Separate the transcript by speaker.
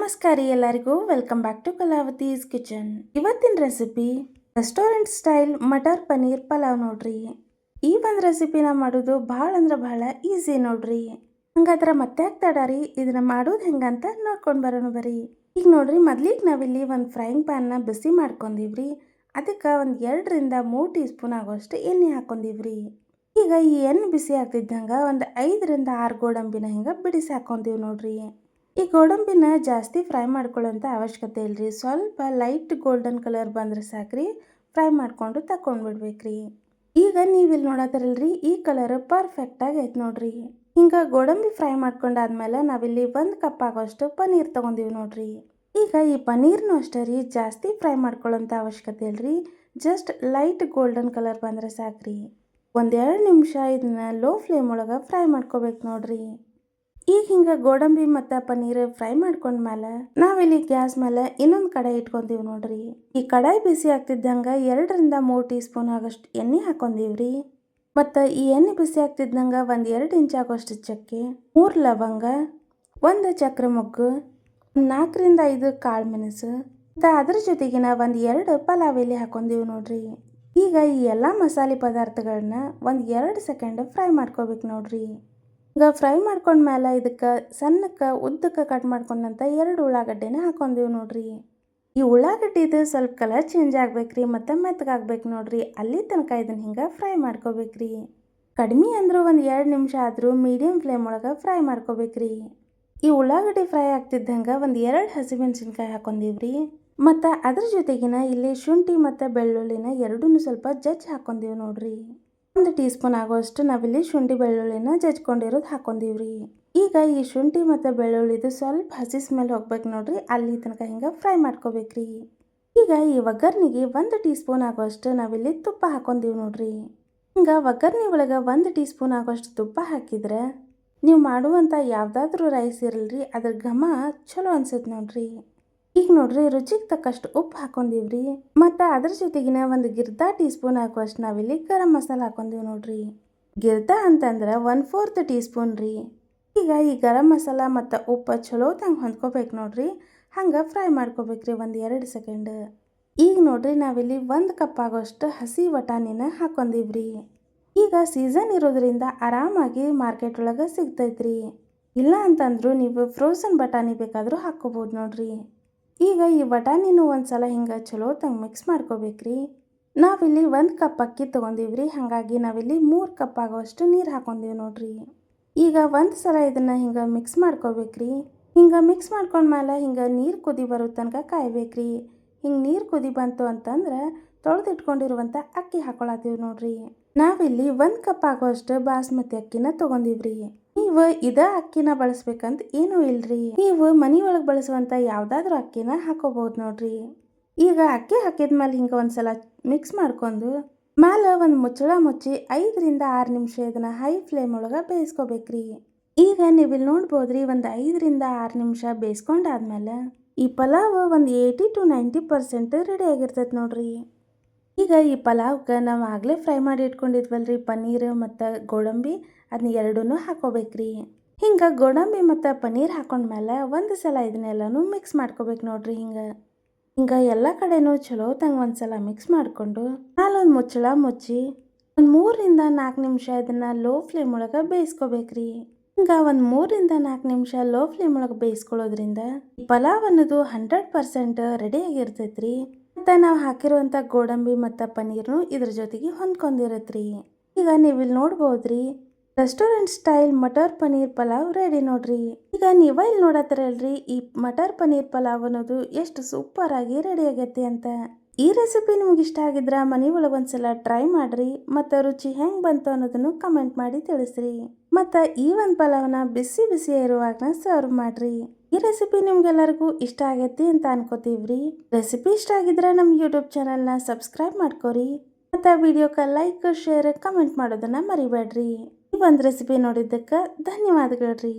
Speaker 1: ನಮಸ್ಕಾರ ಎಲ್ಲರಿಗೂ welcome back to Kalavathi's kitchen. ಇವತ್ತಿನ recipe restaurant style matar paneer pulao ನೋಡ್ರಿ. ಈ ಒಂದು ರೆಸಿಪಿನ ಮಾಡೋದು ಭಾಳ ಅಂದ್ರೆ ಭಾಳ ಈಸಿ ನೋಡ್ರಿ. ಹಂಗಾದ್ರೆ ಮತ್ತೆ ತಡರಿ ಇದನ್ನ ಮಾಡೋದು ಹೆಂಗಂತ ನೋಡ್ಕೊಂಡು ಬರೋಣ ಬರ್ರಿ. ಈಗ ನೋಡ್ರಿ, ಮೊದ್ಲಿಗೆ ನಾವಿಲ್ಲಿ ಒಂದು ಫ್ರೈಯಿಂಗ್ ಪ್ಯಾನ್ನ ಬಿಸಿ ಮಾಡ್ಕೊಂಡಿವ್ರಿ. ಅದಕ್ಕೆ ಒಂದು 2 ರಿಂದ 3 ಟೀ ಸ್ಪೂನ್ ಆಗೋಷ್ಟು ಎಣ್ಣೆ ಹಾಕೊಂಡಿವ್ರಿ. ಈಗ ಈ ಎಣ್ಣೆ ಬಿಸಿ ಆಗ್ತಿದ್ದಂಗೆ ಒಂದು 5 ರಿಂದ 6 ಗೋಡಂಬಿನ ಹಿಂಗೆ ಬಿಡಿಸಿ ಹಾಕೊಂಡಿವಿ ನೋಡ್ರಿ. ಈ ಗೋಡಂಬಿನ ಜಾಸ್ತಿ ಫ್ರೈ ಮಾಡ್ಕೊಳ್ಳೋಂಥ ಅವಶ್ಯಕತೆ ಇಲ್ರಿ. ಸ್ವಲ್ಪ ಲೈಟ್ ಗೋಲ್ಡನ್ ಕಲರ್ ಬಂದ್ರೆ ಸಾಕ್ರಿ, ಫ್ರೈ ಮಾಡ್ಕೊಂಡು ತಕೊಂಡ್ಬಿಡ್ಬೇಕ್ರಿ. ಈಗ ನೀವಿಲ್ಲಿ ನೋಡತ್ತಿರಲ್ರಿ, ಈ ಕಲರ್ ಪರ್ಫೆಕ್ಟ್ ಆಗಿ ಐತೆ ನೋಡ್ರಿ. ಹಿಂಗೆ ಗೋಡಂಬಿ ಫ್ರೈ ಮಾಡ್ಕೊಂಡಾದ್ಮೇಲೆ ನಾವಿಲ್ಲಿ 1 ಕಪ್ ಆಗೋಷ್ಟು ಪನ್ನೀರ್ ತಗೊಂಡಿವಿ ನೋಡ್ರಿ. ಈಗ ಈ ಪನ್ನೀರ್ನು ಅಷ್ಟೇ ರೀ, ಜಾಸ್ತಿ ಫ್ರೈ ಮಾಡ್ಕೊಳ್ಳೋಂಥ ಅವಶ್ಯಕತೆ ಇಲ್ರಿ. ಜಸ್ಟ್ ಲೈಟ್ ಗೋಲ್ಡನ್ ಕಲರ್ ಬಂದ್ರೆ ಸಾಕ್ರಿ. 1-2 ನಿಮಿಷ ಇದನ್ನ ಲೋ ಫ್ಲೇಮ್ ಒಳಗೆ ಫ್ರೈ ಮಾಡ್ಕೋಬೇಕು ನೋಡ್ರಿ. ಈಗ ಹಿಂಗೆ ಗೋಡಂಬಿ ಮತ್ತು ಪನ್ನೀರ್ ಫ್ರೈ ಮಾಡ್ಕೊಂಡ್ಮೇಲೆ ನಾವಿಲ್ಲಿ ಗ್ಯಾಸ್ ಮೇಲೆ ಇನ್ನೊಂದು ಕಡಾಯಿ ಇಟ್ಕೊಂತೀವಿ ನೋಡ್ರಿ. ಈ ಕಡಾಯಿ ಬಿಸಿ ಆಗ್ತಿದ್ದಂಗೆ 2 ರಿಂದ 3 ಟೀ ಸ್ಪೂನ್ ಆಗೋಷ್ಟು ಎಣ್ಣೆ ಹಾಕೊಂಡೀವ್ರಿ. ಮತ್ತು ಈ ಎಣ್ಣೆ ಬಿಸಿ ಆಗ್ತಿದ್ದಂಗೆ 1-2 ಇಂಚ್ ಆಗೋಷ್ಟು ಚಕ್ಕೆ, 3 ಲವಂಗ, 1 ಚಕ್ರ ಮೊಗ್ಗು, 4 ರಿಂದ 5 ಕಾಳು ಮೆಣಸು ಮತ್ತು ಅದ್ರ ಜೊತೆಗಿನ 1-2 ಪಲಾವ್ ಎಲೆ ಹಾಕೊಂಡೀವಿ ನೋಡ್ರಿ. ಈಗ ಈ ಎಲ್ಲ ಮಸಾಲೆ ಪದಾರ್ಥಗಳನ್ನ 1-2 ಸೆಕೆಂಡ್ ಫ್ರೈ ಮಾಡ್ಕೋಬೇಕು ನೋಡ್ರಿ. ಈಗ ಫ್ರೈ ಮಾಡ್ಕೊಂಡ್ಮೇಲೆ ಇದಕ್ಕೆ ಸಣ್ಣಕ್ಕೆ ಉದ್ದಕ್ಕೆ ಕಟ್ ಮಾಡ್ಕೊಂಡಂತ 2 ಉಳ್ಳಾಗಡ್ಡೆನ ಹಾಕೊಂಡೀವಿ ನೋಡ್ರಿ. ಈ ಉಳ್ಳಾಗಡ್ಡಿದು ಸ್ವಲ್ಪ ಕಲರ್ ಚೇಂಜ್ ಆಗ್ಬೇಕ್ರಿ ಮತ್ತು ಮೆತ್ತಗಾಗ್ಬೇಕು ನೋಡ್ರಿ. ಅಲ್ಲಿ ತನಕ ಇದನ್ನ ಹಿಂಗೆ ಫ್ರೈ ಮಾಡ್ಕೋಬೇಕ್ರಿ. ಕಡಿಮೆ ಅಂದರೂ 1-2 ನಿಮಿಷ ಆದರೂ ಮೀಡಿಯಂ ಫ್ಲೇಮ್ ಒಳಗೆ ಫ್ರೈ ಮಾಡ್ಕೋಬೇಕ್ರಿ. ಈ ಉಳ್ಳಾಗಡ್ಡಿ ಫ್ರೈ ಆಗ್ತಿದ್ದಂಗೆ 1-2 ಹಸಿಮೆಣಸಿನ್ಕಾಯಿ ಹಾಕೊಂಡೀವ್ರಿ. ಮತ್ತು ಅದ್ರ ಜೊತೆಗಿನ ಇಲ್ಲಿ ಶುಂಠಿ ಮತ್ತು ಬೆಳ್ಳುಳ್ಳಿನ ಎರಡೂ ಸ್ವಲ್ಪ ಜಜ್ಜಿ ಹಾಕೊಂಡೀವಿ ನೋಡ್ರಿ. 1 ಟೀ ಸ್ಪೂನ್ ಆಗೋಷ್ಟು ನಾವಿಲ್ಲಿ ಶುಂಠಿ ಬೆಳ್ಳುಳ್ಳಿನ ಜಜ್ಕೊಂಡಿರೋದು ಹಾಕೊಂಡೀವ್ರಿ. ಈಗ ಈ ಶುಂಠಿ ಮತ್ತು ಬೆಳ್ಳುಳ್ಳಿದು ಸ್ವಲ್ಪ ಹಸಿ ಸ್ಮೆಲ್ ಹೋಗ್ಬೇಕು ನೋಡ್ರಿ, ಅಲ್ಲಿ ತನಕ ಹಿಂಗೆ ಫ್ರೈ ಮಾಡ್ಕೋಬೇಕ್ರಿ. ಈಗ ಈ ಒಗ್ಗರ್ನಿಗೆ 1 ಟೀ ಸ್ಪೂನ್ ಆಗೋಷ್ಟು ನಾವಿಲ್ಲಿ ತುಪ್ಪ ಹಾಕೊಂಡೀವಿ ನೋಡ್ರಿ. ಹಿಂಗೆ ಒಗ್ಗರ್ನಿ ಒಳಗೆ 1 ಟೀ ಸ್ಪೂನ್ ಆಗೋಷ್ಟು ತುಪ್ಪ ಹಾಕಿದ್ರೆ ನೀವು ಮಾಡುವಂಥ ಯಾವುದಾದ್ರೂ ರೈಸ್ ಇರಲ್ರಿ, ಅದ್ರ ಘಮ ಚಲೋ ಅನ್ಸುತ್ತೆ ನೋಡ್ರಿ. ಈಗ ನೋಡ್ರಿ, ರುಚಿಗೆ ತಕ್ಕಷ್ಟು ಉಪ್ಪು ಹಾಕೊಂಡೀವ್ರಿ. ಮತ್ತು ಅದ್ರ ಜೊತೆಗಿನ 1 ಗಿರ್ದಾ ಟೀ ಸ್ಪೂನ್ ಹಾಕುವಷ್ಟು ನಾವಿಲ್ಲಿ ಗರಂ ಮಸಾಲ ಹಾಕೊಂಡೀವಿ ನೋಡ್ರಿ. ಗಿರ್ದಾ ಅಂತಂದ್ರೆ 1/4 ಟೀ ಸ್ಪೂನ್ ರೀ. ಈಗ ಈ ಗರಂ ಮಸಾಲ ಮತ್ತು ಉಪ್ಪು ಚಲೋ ತಂಗೆ ಹೊಂದ್ಕೋಬೇಕು ನೋಡ್ರಿ. ಹಂಗೆ ಫ್ರೈ ಮಾಡ್ಕೋಬೇಕ್ರಿ 1-2 ಸೆಕೆಂಡ್. ಈಗ ನೋಡ್ರಿ, ನಾವಿಲ್ಲಿ 1 ಕಪ್ ಆಗೋಷ್ಟು ಹಸಿ ವಟಾಣಿನ ಹಾಕೊಂಡೀವ್ರಿ. ಈಗ ಸೀಸನ್ ಇರೋದ್ರಿಂದ ಆರಾಮಾಗಿ ಮಾರ್ಕೆಟ್ ಒಳಗೆ ಸಿಗ್ತೈತ್ರಿ. ಇಲ್ಲ ಅಂತಂದ್ರು ನೀವು ಫ್ರೋಸನ್ ಬಟಾಣಿ ಬೇಕಾದರೂ ಹಾಕ್ಕೋಬೋದು ನೋಡ್ರಿ. ಈಗ ಈ ಬಟಾಣಿನೂ ಒಂದ್ಸಲ ಹಿಂಗೆ ಚಲೋ ತಂಗೆ ಮಿಕ್ಸ್ ಮಾಡ್ಕೋಬೇಕ್ರಿ. ನಾವಿಲ್ಲಿ 1 ಕಪ್ ಅಕ್ಕಿ ತೊಗೊಂಡಿವ್ರಿ, ಹಾಗಾಗಿ ನಾವಿಲ್ಲಿ 3 ಕಪ್ ಆಗೋಷ್ಟು ನೀರು ಹಾಕೊಂಡೀವಿ ನೋಡ್ರಿ. ಈಗ ಒಂದು ಸಲ ಇದನ್ನು ಹಿಂಗೆ ಮಿಕ್ಸ್ ಮಾಡ್ಕೋಬೇಕ್ರಿ. ಹಿಂಗೆ ಮಿಕ್ಸ್ ಮಾಡ್ಕೊಂಡ್ಮೇಲೆ ಹಿಂಗೆ ನೀರು ಕುದಿ ಬರೋ ತನಕ ಕಾಯ್ಬೇಕ್ರಿ. ಹಿಂಗೆ ನೀರು ಕುದಿ ಬಂತು ಅಂತಂದ್ರೆ ತೊಳೆದಿಟ್ಕೊಂಡಿರುವಂಥ ಅಕ್ಕಿ ಹಾಕೊಳತ್ತೀವಿ ನೋಡ್ರಿ. ನಾವಿಲ್ಲಿ 1 ಕಪ್ ಆಗೋಷ್ಟು ಬಾಸ್ಮತಿ ಅಕ್ಕಿನ ತೊಗೊಂಡಿವ್ರಿ. ನೀವು ಇದ ಅಕ್ಕಿನ ಬಳಸ್ಬೇಕಂತ ಏನೂ ಇಲ್ರಿ, ನೀವು ಮನಿ ಒಳಗೆ ಬಳಸುವಂಥ ಯಾವುದಾದ್ರೂ ಅಕ್ಕಿನ ಹಾಕೋಬಹುದು ನೋಡ್ರಿ. ಈಗ ಅಕ್ಕಿ ಹಾಕಿದ್ಮೇಲೆ ಹಿಂಗೆ ಒಂದ್ಸಲ ಮಿಕ್ಸ್ ಮಾಡ್ಕೊಂಡು ಮೇಲೆ ಒಂದು ಮುಚ್ಚಳ ಮುಚ್ಚಿ 5 ರಿಂದ 6 ನಿಮಿಷ ಇದನ್ನ ಹೈ ಫ್ಲೇಮ್ ಒಳಗೆ ಬೇಯಿಸ್ಕೋಬೇಕ್ರಿ. ಈಗ ನೀವಿಲ್ಲಿ ನೋಡ್ಬೋದ್ರಿ, ಒಂದು 5 ರಿಂದ 6 ನಿಮಿಷ ಬೇಯಿಸ್ಕೊಂಡಾದ್ಮೇಲೆ ಈ ಪಲಾವ್ ಒಂದು 80 to 90% ರೆಡಿ ಆಗಿರ್ತೈತೆ ನೋಡ್ರಿ. ಈಗ ಈ ಪಲಾವ್ಗೆ ನಾವು ಆಗಲೇ ಫ್ರೈ ಮಾಡಿ ಇಟ್ಕೊಂಡಿದ್ವಲ್ರಿ ಪನ್ನೀರ್ ಮತ್ತು ಗೋಡಂಬಿ, ಅದನ್ನ ಎರಡೂ ಹಾಕೋಬೇಕ್ರಿ. ಹಿಂಗೆ ಗೋಡಂಬಿ ಮತ್ತು ಪನ್ನೀರ್ ಹಾಕೊಂಡ್ಮೇಲೆ ಒಂದು ಸಲ ಇದನ್ನೆಲ್ಲನೂ ಮಿಕ್ಸ್ ಮಾಡ್ಕೋಬೇಕು ನೋಡ್ರಿ. ಹಿಂಗೆ ಎಲ್ಲ ಕಡೆನೂ ಚಲೋ ತಂಗೆ ಒಂದ್ಸಲ ಮಿಕ್ಸ್ ಮಾಡಿಕೊಂಡು ನಾಲೊಂದು ಮುಚ್ಚಳ ಮುಚ್ಚಿ ಒಂದು 3 ರಿಂದ 4 ನಿಮಿಷ ಇದನ್ನು ಲೋ ಫ್ಲೇಮ್ ಒಳಗೆ ಬೇಯಿಸ್ಕೋಬೇಕ್ರಿ. ಹಿಂಗೆ ಒಂದು 3 ರಿಂದ 4 ನಿಮಿಷ ಲೋ ಫ್ಲೇಮ್ ಒಳಗೆ ಬೇಯಿಸ್ಕೊಳ್ಳೋದ್ರಿಂದ ಈ ಪಲಾವ್ ಅನ್ನೋದು 100% ರೆಡಿಯಾಗಿರ್ತೈತ್ರಿ. ಮತ್ತು ನಾವು ಹಾಕಿರುವಂಥ ಗೋಡಂಬಿ ಮತ್ತು ಪನ್ನೀರ್ನು ಇದ್ರ ಜೊತೆಗೆ ಹೊಂದ್ಕೊಂಡಿರತ್ರಿ. ಈಗ ನೀವಿಲ್ಲಿ ನೋಡ್ಬೋದ್ರಿ, restaurant style matar paneer pulao ready ನೋಡ್ರಿ. ಈಗ ನೀವ ಇಲ್ಲಿ ನೋಡತ್ತಿರಲ್ರಿ, ಈ ಮಟರ್ ಪನ್ನೀರ್ ಪಲಾವ್ ಅನ್ನೋದು ಎಷ್ಟು ಸೂಪರ್ ಆಗಿ ರೆಡಿ ಆಗೈತಿ ಅಂತ. ಈ ರೆಸಿಪಿ ನಿಮ್ಗೆ ಇಷ್ಟ ಆಗಿದ್ರೆ ಮನೆ ಒಳಗೆ ಒಂದ್ಸಲ ಟ್ರೈ ಮಾಡ್ರಿ. ಮತ್ತು ರುಚಿ ಹೆಂಗೆ ಬಂತು ಅನ್ನೋದನ್ನು ಕಮೆಂಟ್ ಮಾಡಿ ತಿಳಿಸ್ರಿ. ಮತ್ತು ಈ ಒಂದು ಪಲಾವ್ನ ಬಿಸಿ ಬಿಸಿ ಇರುವಾಗ ಸರ್ವ್ ಮಾಡ್ರಿ. ಈ ರೆಸಿಪಿ ನಿಮ್ಗೆಲ್ಲರಿಗೂ ಇಷ್ಟ ಆಗೈತಿ ಅಂತ ಅನ್ಕೋತೀವ್ರಿ. ರೆಸಿಪಿ ಇಷ್ಟ ಆಗಿದ್ರೆ ನಮ್ಮ ಯೂಟ್ಯೂಬ್ ಚಾನಲ್ನ ಸಬ್ಸ್ಕ್ರೈಬ್ ಮಾಡ್ಕೋರಿ. ಮತ್ತು ವಿಡಿಯೋಕ್ಕೆ ಲೈಕ್, ಶೇರ್, ಕಮೆಂಟ್ ಮಾಡೋದನ್ನ ಮರಿಬೇಡ್ರಿ. ಈ ಒಂದು ರೆಸಿಪಿ ನೋಡಿದ್ದಕ್ಕೆ ಧನ್ಯವಾದಗಳು ರೀ.